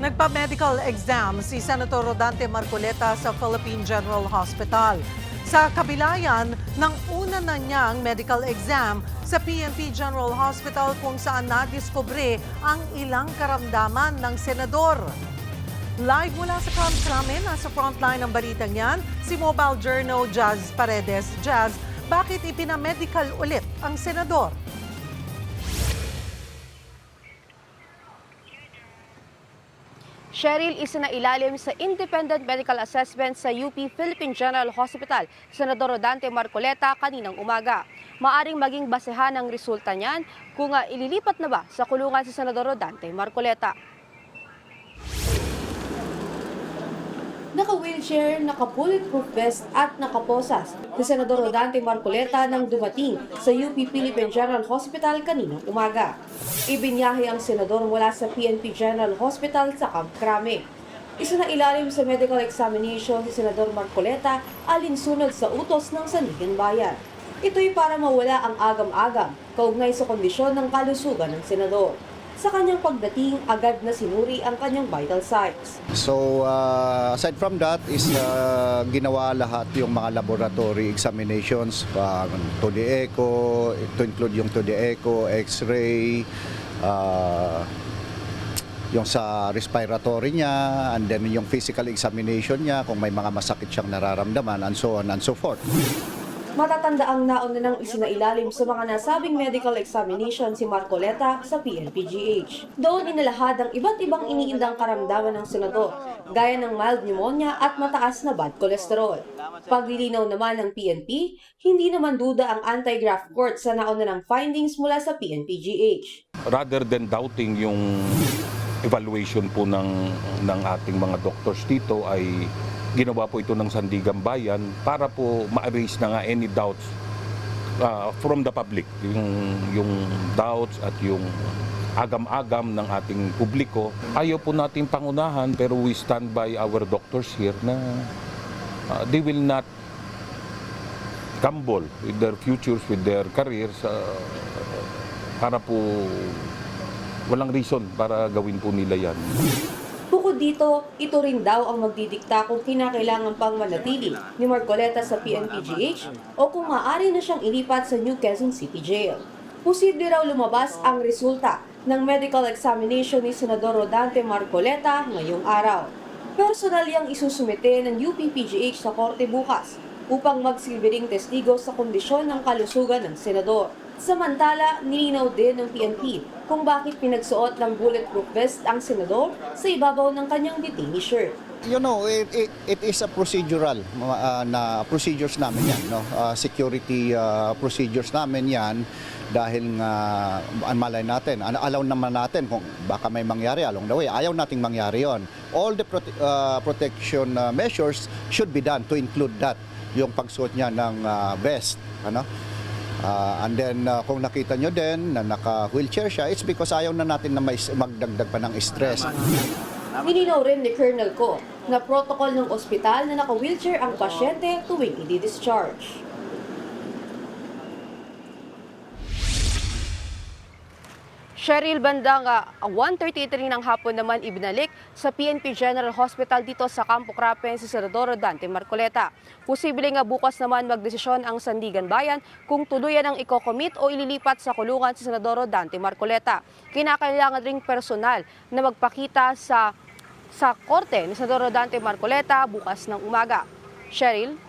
Nagpa-medical exam si Senator Rodante Marcoleta sa Philippine General Hospital. Sa kabilayan ng una na niyang medical exam sa PNP General Hospital kung saan nadiskubre ang ilang karamdaman ng senador. Live mula sa camp namin, nasa frontline ng balitang yan, si Mobile Journal Jazz Paredes. Jazz, bakit ipinamedical ulit ang senador? Cheryl, isinailalim sa Independent Medical Assessment sa UP Philippine General Hospital, Senador Rodante Marcoleta kaninang umaga. Maaring maging basehan ang resulta niyan kung ililipat na ba sa kulungan si Senador Rodante Marcoleta. Naka-wheelchair, naka-bulletproof vest at nakaposas si Senador Rodante Marcoleta nang dumating sa UP Philippine General Hospital kaninang umaga. Ibinyahe ang senador mula sa PNP General Hospital sa Camp Crame. Isinailalim sa medical examination si Senador Marcoleta alinsunod sa utos ng Sandigan Bayan. Ito'y para mawala ang agam-agam kaugnay sa kondisyon ng kalusugan ng senador. Sa kanyang pagdating, agad na sinuri ang kanyang vital signs. So aside from that is ginawa lahat yung mga laboratory examinations, to the echo, to include yung to the echo, x-ray, yung sa respiratory niya, and then yung physical examination niya kung may mga masakit siyang nararamdaman, and so on and so forth. Matatanda ang nauna nang isinailalim sa mga nasabing medical examination si Marcoleta sa PNPGH. Doon inalahad ang iba't ibang iniindang karamdaman ng senador, gaya ng mild pneumonia at mataas na bad cholesterol. Paglilinaw naman ng PNP, hindi naman duda ang anti-graft court sa nauna ng findings mula sa PNPGH. Rather than doubting yung evaluation po ng ating mga doctors dito, ay ginawa po ito ng Sandigan Bayan para po ma-erase na nga any doubts from the public. Yung doubts at yung agam-agam ng ating publiko. Ayaw po natin pangunahan, pero we stand by our doctors here na they will not gamble with their futures, with their careers, para po walang reason para gawin po nila yan. Bukod dito, ito rin daw ang magdidikta kung kinakailangan pang manatili ni Marcoleta sa PNPGH o kung maaari na siyang ilipat sa New Quezon City Jail. Posible raw lumabas ang resulta ng medical examination ni Senador Rodante Marcoleta ngayong araw. Personal yang isusumite ng UPPGH sa korte bukas upang magsilbing testigo sa kondisyon ng kalusugan ng senador. Samantala, nilinaw din ng PNP kung bakit pinagsuot ng bulletproof vest ang senador sa ibabaw ng kanyang bikini shirt. You know, it is a procedural na procedures namin yan, no? Security procedures namin yan dahil nga malay natin, allow naman natin kung baka may mangyari along the way. Ayaw nating mangyari yon. All the protection measures should be done to include that, yung pagsuot niya ng vest, ano? And then kung nakita nyo din na naka-wheelchair siya, it's because ayaw na natin na magdagdag pa ng stress. Nilinaw rin ni Colonel Ko na protocol ng ospital na naka-wheelchair ang pasyente tuwing i-discharge. Cheryl, bandang 1:33 ng hapon naman ibinalik sa PNP General Hospital dito sa Campo Crame si Senador Rodante Marcoleta. Posible nga bukas naman magdesisyon ang Sandigan Bayan kung tuluyan ang iko-commit o ililipat sa kulungan si Senador Rodante Marcoleta. Kinakailangan ring personal na magpakita sa korte ni Senador Rodante Marcoleta bukas ng umaga. Cheryl?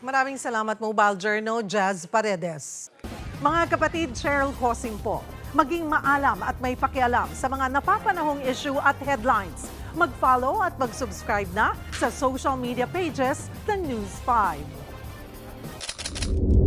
Maraming salamat, Mobile Journal Jazz Paredes. Mga kapatid, Cheryl Hosing po. Maging maalam at may pakialam sa mga napapanahong issue at headlines. Mag-follow at mag-subscribe na sa social media pages ng News 5.